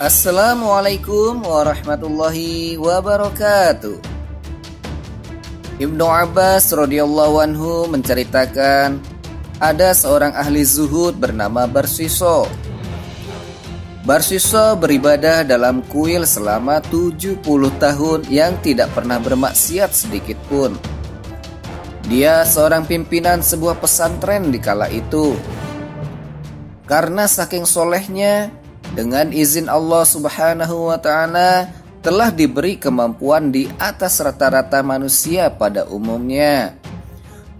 Assalamualaikum warahmatullahi wabarakatuh. Ibnu Abbas radhiyallahu anhu menceritakan ada seorang ahli zuhud bernama Barsiso. Barsiso beribadah dalam kuil selama 70 tahun yang tidak pernah bermaksiat sedikit pun. Dia seorang pimpinan sebuah pesantren di kala itu. Karena saking solehnya, dengan izin Allah Subhanahu wa Ta'ala, telah diberi kemampuan di atas rata-rata manusia pada umumnya.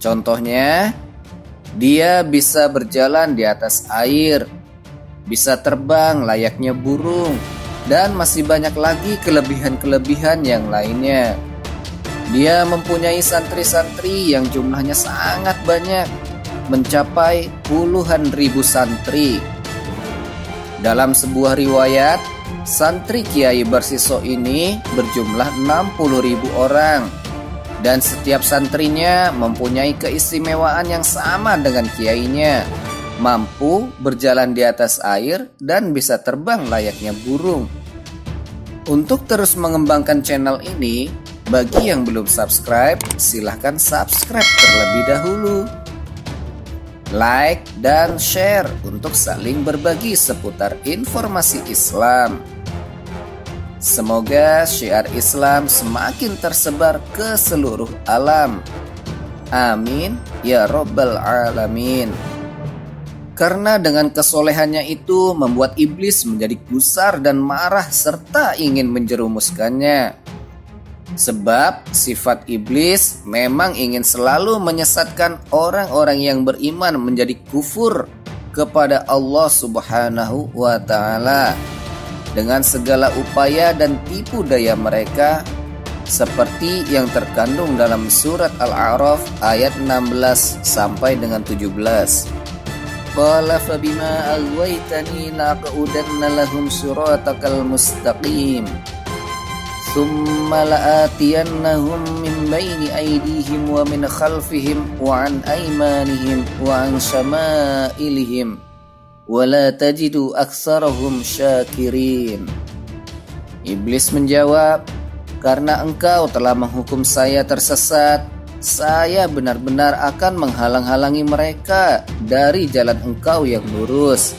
Contohnya, dia bisa berjalan di atas air, bisa terbang layaknya burung, dan masih banyak lagi kelebihan-kelebihan yang lainnya. Dia mempunyai santri-santri yang jumlahnya sangat banyak, mencapai puluhan ribu santri. Dalam sebuah riwayat, santri Kiai Barsiso ini berjumlah 60.000 orang, dan setiap santrinya mempunyai keistimewaan yang sama dengan kiainya, mampu berjalan di atas air dan bisa terbang layaknya burung. Untuk terus mengembangkan channel ini, bagi yang belum subscribe, silahkan subscribe terlebih dahulu. Like dan share untuk saling berbagi seputar informasi Islam. Semoga syiar Islam semakin tersebar ke seluruh alam. Amin ya Rabbal Alamin. Karena dengan kesolehannya itu membuat iblis menjadi gusar dan marah serta ingin menjerumuskannya. Sebab sifat iblis memang ingin selalu menyesatkan orang-orang yang beriman menjadi kufur kepada Allah Subhanahu wa Ta'ala dengan segala upaya dan tipu daya mereka, seperti yang terkandung dalam surat Al-A'raf ayat 16 sampai dengan 17. Qala fabima aghwaytani laq'udanna lahum siratakal mustaqim. Thumma la'atiyannahum min baini aydihim wa min khalfihim wa an aymanihim wa an syama'ilihim wa la tajidu aktsarahum syakirin. Iblis menjawab, karena engkau telah menghukum saya tersesat, saya benar-benar akan menghalang-halangi mereka dari jalan engkau yang lurus.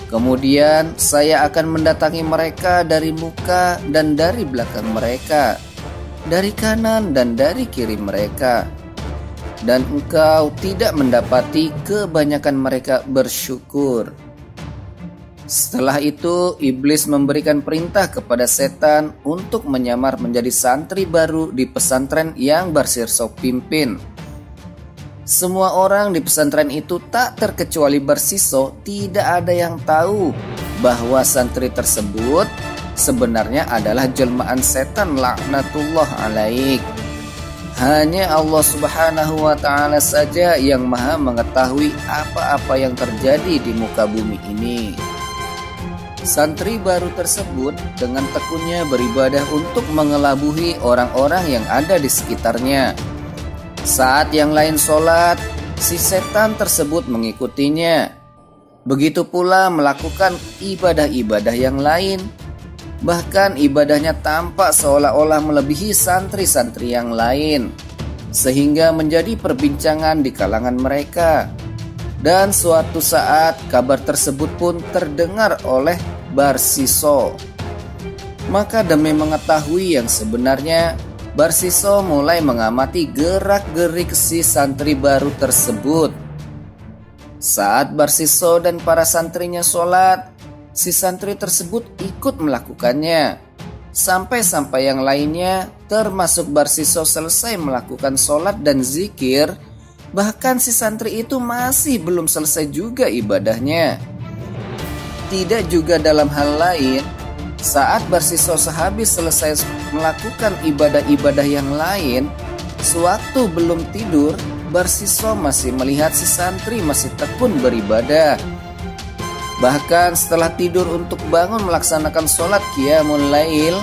Kemudian saya akan mendatangi mereka dari muka dan dari belakang mereka, dari kanan dan dari kiri mereka. Dan engkau tidak mendapati kebanyakan mereka bersyukur. Setelah itu, iblis memberikan perintah kepada setan untuk menyamar menjadi santri baru di pesantren yang Barsiso pimpin. Semua orang di pesantren itu tak terkecuali Barsiso tidak ada yang tahu bahwa santri tersebut sebenarnya adalah jelmaan setan laknatullah alaik. Hanya Allah Subhanahu wa Ta'ala saja yang maha mengetahui apa-apa yang terjadi di muka bumi ini. Santri baru tersebut dengan tekunnya beribadah untuk mengelabuhi orang-orang yang ada di sekitarnya. Saat yang lain sholat, si setan tersebut mengikutinya. Begitu pula melakukan ibadah-ibadah yang lain. Bahkan ibadahnya tampak seolah-olah melebihi santri-santri yang lain, sehingga menjadi perbincangan di kalangan mereka. Dan suatu saat kabar tersebut pun terdengar oleh Barsiso. Maka demi mengetahui yang sebenarnya, Barsiso mulai mengamati gerak-gerik si santri baru tersebut. Saat Barsiso dan para santrinya sholat, si santri tersebut ikut melakukannya. Sampai-sampai yang lainnya, termasuk Barsiso, selesai melakukan sholat dan zikir. Bahkan si santri itu masih belum selesai juga ibadahnya. Tidak juga dalam hal lain, saat Barsiso sehabis selesai melakukan ibadah-ibadah yang lain, sewaktu belum tidur, Barsiso masih melihat si santri masih tekun beribadah. Bahkan setelah tidur untuk bangun melaksanakan sholat qiyamul lail,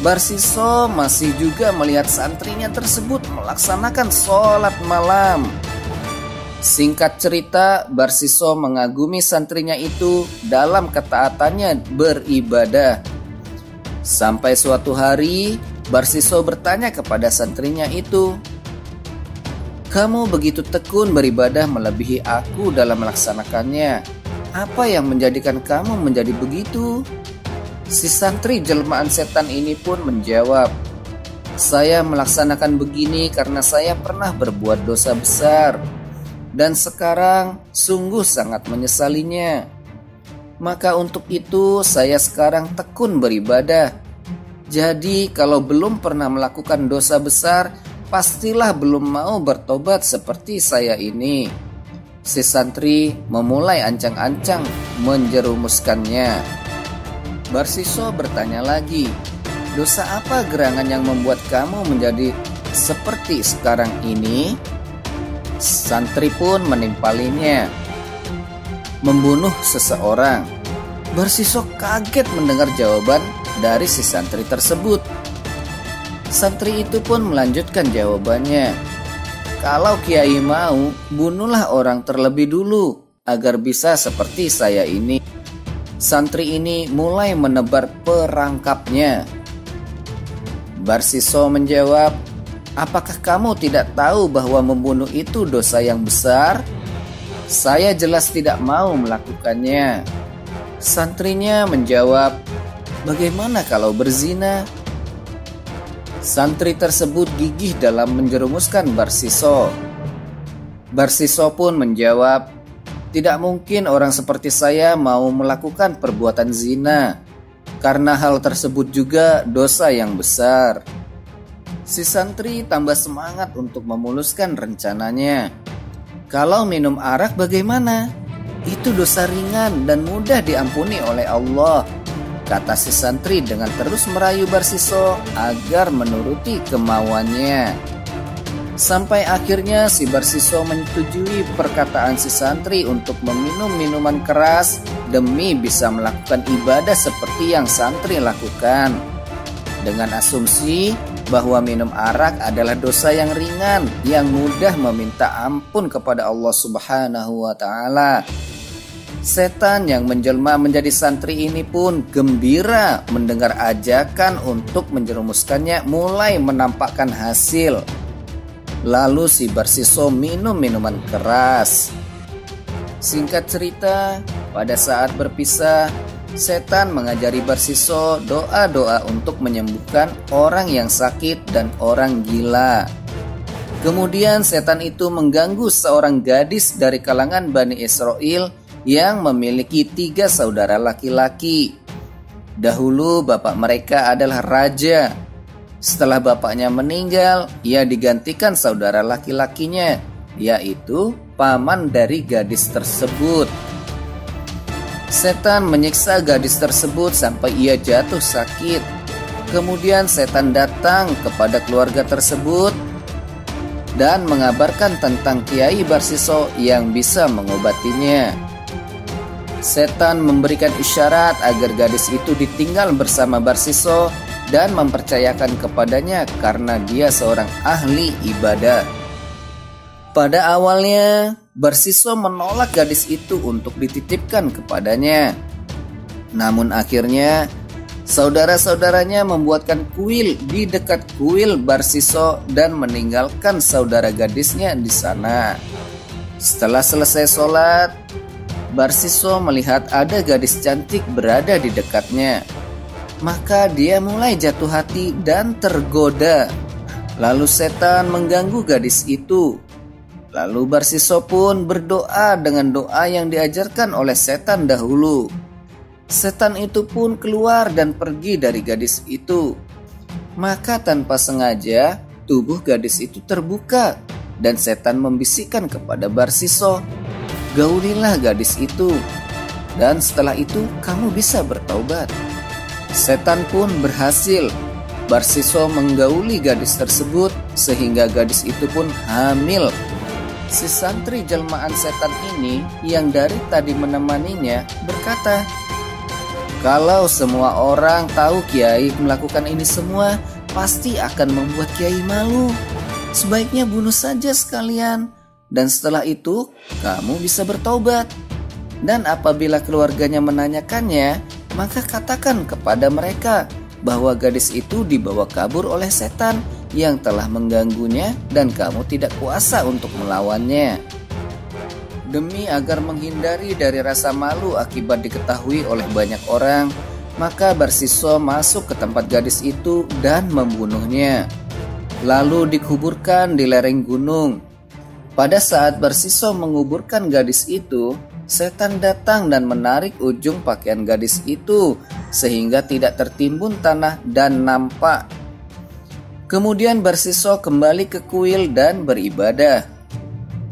Barsiso masih juga melihat santrinya tersebut melaksanakan sholat malam. Singkat cerita, Barsiso mengagumi santrinya itu dalam ketaatannya beribadah. Sampai suatu hari, Barsiso bertanya kepada santrinya itu, "Kamu begitu tekun beribadah melebihi aku dalam melaksanakannya. Apa yang menjadikan kamu menjadi begitu?" Si santri jelmaan setan ini pun menjawab, "Saya melaksanakan begini karena saya pernah berbuat dosa besar. Dan sekarang sungguh sangat menyesalinya. Maka untuk itu saya sekarang tekun beribadah. Jadi kalau belum pernah melakukan dosa besar, pastilah belum mau bertobat seperti saya ini." Si santri memulai ancang-ancang menjerumuskannya. Barsiso bertanya lagi, "Dosa apa gerangan yang membuat kamu menjadi seperti sekarang ini?" Santri pun menimpalinya, "Membunuh seseorang." Barsiso kaget mendengar jawaban dari si santri tersebut. Santri itu pun melanjutkan jawabannya, "Kalau Kiai mau, bunuhlah orang terlebih dulu agar bisa seperti saya ini." Santri ini mulai menebar perangkapnya. Barsiso menjawab, "Apakah kamu tidak tahu bahwa membunuh itu dosa yang besar? Saya jelas tidak mau melakukannya." Santrinya menjawab, "Bagaimana kalau berzina?" Santri tersebut gigih dalam menjerumuskan Barsiso. Barsiso pun menjawab, "Tidak mungkin orang seperti saya mau melakukan perbuatan zina, karena hal tersebut juga dosa yang besar." Si santri tambah semangat untuk memuluskan rencananya. "Kalau minum arak bagaimana? Itu dosa ringan dan mudah diampuni oleh Allah," kata si santri dengan terus merayu Barsiso agar menuruti kemauannya. Sampai akhirnya si Barsiso menyetujui perkataan si santri untuk meminum minuman keras demi bisa melakukan ibadah seperti yang santri lakukan, dengan asumsi bahwa minum arak adalah dosa yang ringan yang mudah meminta ampun kepada Allah Subhanahu wa Ta'ala. Setan yang menjelma menjadi santri ini pun gembira mendengar ajakan untuk menjerumuskannya mulai menampakkan hasil. Lalu si Barsiso minum minuman keras. Singkat cerita, pada saat berpisah, setan mengajari Barsiso doa-doa untuk menyembuhkan orang yang sakit dan orang gila. Kemudian setan itu mengganggu seorang gadis dari kalangan Bani Israel yang memiliki 3 saudara laki-laki. Dahulu bapak mereka adalah raja. Setelah bapaknya meninggal, ia digantikan saudara laki-lakinya, yaitu paman dari gadis tersebut. Setan menyiksa gadis tersebut sampai ia jatuh sakit. Kemudian setan datang kepada keluarga tersebut dan mengabarkan tentang Kiai Barsiso yang bisa mengobatinya. Setan memberikan isyarat agar gadis itu ditinggal bersama Barsiso dan mempercayakan kepadanya karena dia seorang ahli ibadah. Pada awalnya, Barsiso menolak gadis itu untuk dititipkan kepadanya. Namun akhirnya, saudara-saudaranya membuatkan kuil di dekat kuil Barsiso dan meninggalkan saudara gadisnya di sana. Setelah selesai sholat, Barsiso melihat ada gadis cantik berada di dekatnya. Maka dia mulai jatuh hati dan tergoda. Lalu setan mengganggu gadis itu. Lalu Barsiso pun berdoa dengan doa yang diajarkan oleh setan dahulu. Setan itu pun keluar dan pergi dari gadis itu. Maka tanpa sengaja tubuh gadis itu terbuka dan setan membisikkan kepada Barsiso, "Gaulilah gadis itu, dan setelah itu kamu bisa bertaubat." Setan pun berhasil. Barsiso menggauli gadis tersebut sehingga gadis itu pun hamil. Si santri jelmaan setan ini yang dari tadi menemaninya berkata, "Kalau semua orang tahu Kiai melakukan ini semua, pasti akan membuat Kiai malu. Sebaiknya bunuh saja sekalian. dan setelah itu kamu bisa bertaubat. Dan apabila keluarganya menanyakannya, maka katakan kepada mereka bahwa gadis itu dibawa kabur oleh setan yang telah mengganggunya dan kamu tidak kuasa untuk melawannya. Demi agar menghindari dari rasa malu akibat diketahui oleh banyak orang, maka Barsiso masuk ke tempat gadis itu dan membunuhnya. Lalu dikuburkan di lereng gunung. Pada saat Barsiso menguburkan gadis itu, setan datang dan menarik ujung pakaian gadis itu sehingga tidak tertimbun tanah dan nampak. Kemudian Barsiso kembali ke kuil dan beribadah.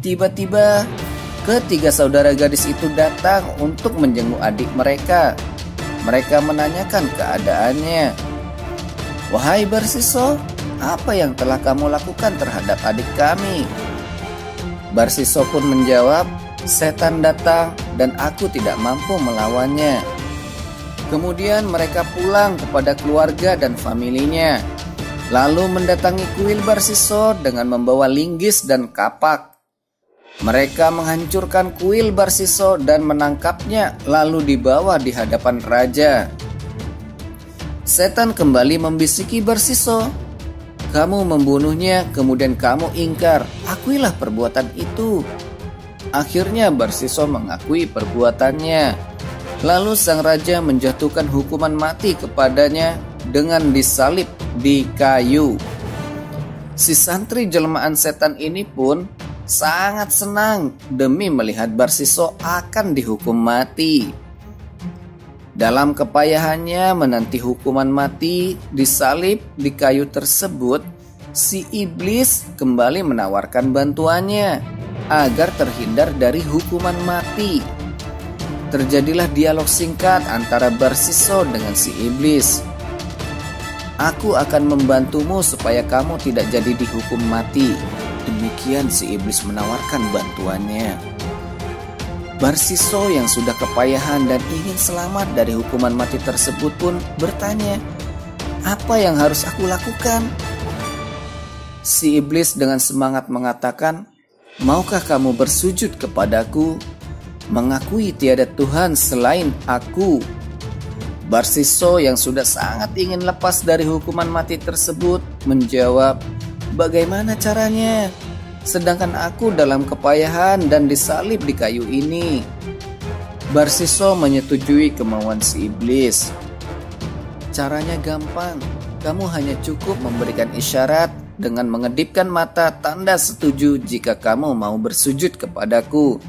Tiba-tiba ketiga saudara gadis itu datang untuk menjenguk adik mereka. Mereka menanyakan keadaannya. "Wahai Barsiso, apa yang telah kamu lakukan terhadap adik kami?" Barsiso pun menjawab, "Setan datang dan aku tidak mampu melawannya." Kemudian mereka pulang kepada keluarga dan familinya, lalu mendatangi kuil Barsiso dengan membawa linggis dan kapak. Mereka menghancurkan kuil Barsiso dan menangkapnya, lalu dibawa di hadapan raja. Setan kembali membisiki Barsiso, "Kamu membunuhnya, kemudian kamu ingkar. Akuilah perbuatan itu." Akhirnya Barsiso mengakui perbuatannya. Lalu sang raja menjatuhkan hukuman mati kepadanya dengan disalib di kayu. Si santri jelmaan setan ini pun sangat senang demi melihat Barsiso akan dihukum mati. Dalam kepayahannya menanti hukuman mati disalib di kayu tersebut, si iblis kembali menawarkan bantuannya agar terhindar dari hukuman mati. Terjadilah dialog singkat antara Barsiso dengan si iblis. "Aku akan membantumu supaya kamu tidak jadi dihukum mati." Demikian si iblis menawarkan bantuannya. Barsiso yang sudah kepayahan dan ingin selamat dari hukuman mati tersebut pun bertanya, "Apa yang harus aku lakukan?" Si iblis dengan semangat mengatakan, "Maukah kamu bersujud kepadaku, mengakui tiada Tuhan selain aku?" Barsiso yang sudah sangat ingin lepas dari hukuman mati tersebut menjawab, "Bagaimana caranya? Sedangkan aku dalam kepayahan dan disalib di kayu ini." Barsiso menyetujui kemauan si iblis. "Caranya gampang, kamu hanya cukup memberikan isyarat dengan mengedipkan mata tanda setuju jika kamu mau bersujud kepadaku."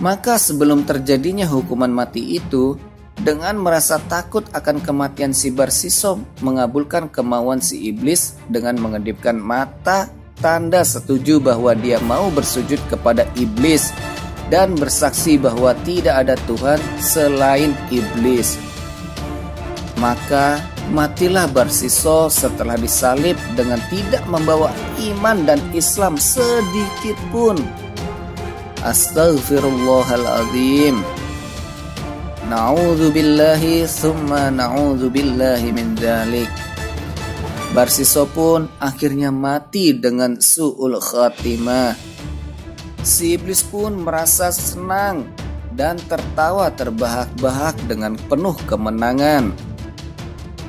Maka sebelum terjadinya hukuman mati itu, dengan merasa takut akan kematian si Barsiso mengabulkan kemauan si iblis dengan mengedipkan mata tanda setuju bahwa dia mau bersujud kepada iblis dan bersaksi bahwa tidak ada Tuhan selain iblis. Maka matilah Barsiso setelah disalib dengan tidak membawa iman dan Islam sedikit pun. Astaghfirullahaladzim. Na'udzubillahi summa na'udzubillahi min dzalik. Barsiso pun akhirnya mati dengan su'ul khatimah. Si iblis pun merasa senang dan tertawa terbahak-bahak dengan penuh kemenangan.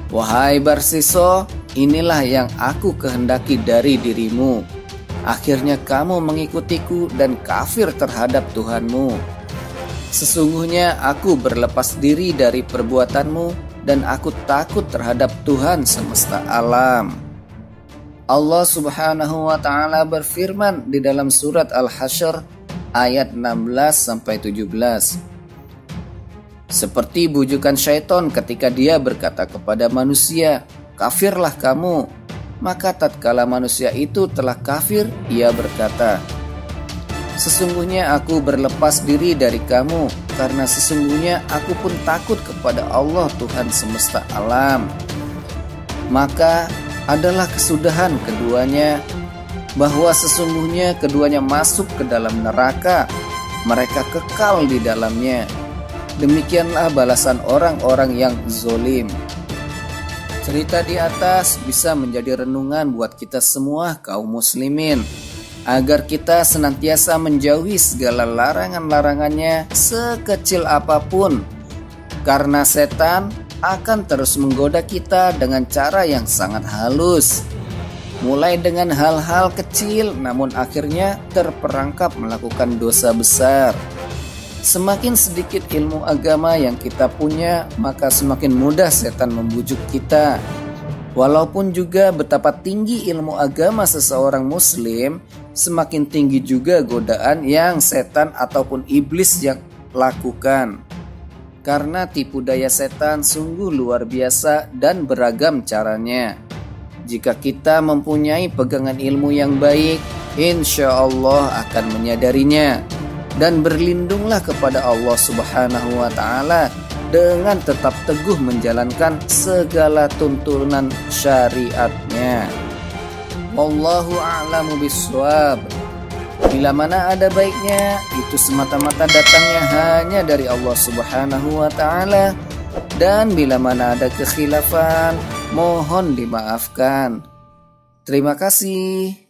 "Wahai Barsiso, inilah yang aku kehendaki dari dirimu. Akhirnya kamu mengikutiku dan kafir terhadap Tuhanmu. Sesungguhnya aku berlepas diri dari perbuatanmu dan aku takut terhadap Tuhan semesta alam." Allah Subhanahu wa taala berfirman di dalam surat Al-Hasyr ayat 16-17. "Seperti bujukan syaitan ketika dia berkata kepada manusia, 'Kafirlah kamu.' Maka tatkala manusia itu telah kafir, ia berkata, 'Sesungguhnya aku berlepas diri dari kamu, karena sesungguhnya aku pun takut kepada Allah Tuhan semesta alam.' Maka adalah kesudahan keduanya, bahwa sesungguhnya keduanya masuk ke dalam neraka, mereka kekal di dalamnya. Demikianlah balasan orang-orang yang zolim." Cerita di atas bisa menjadi renungan buat kita semua kaum muslimin. agar kita senantiasa menjauhi segala larangan-larangannya sekecil apapun, karena setan akan terus menggoda kita dengan cara yang sangat halus, mulai dengan hal-hal kecil namun akhirnya terperangkap melakukan dosa besar. Semakin sedikit ilmu agama yang kita punya, maka semakin mudah setan membujuk kita. Walaupun juga betapa tinggi ilmu agama seseorang muslim, semakin tinggi juga godaan yang setan ataupun iblis yang lakukan. Karena tipu daya setan sungguh luar biasa dan beragam caranya. Jika kita mempunyai pegangan ilmu yang baik, insya Allah akan menyadarinya. Dan berlindunglah kepada Allah Subhanahu wa Ta'ala dengan tetap teguh menjalankan segala tuntunan syariatnya. Wallahu a'lamu bishawab. Bila mana ada baiknya, itu semata-mata datangnya hanya dari Allah Subhanahu wa Ta'ala. Dan bila mana ada kekhilafan, mohon dimaafkan. Terima kasih.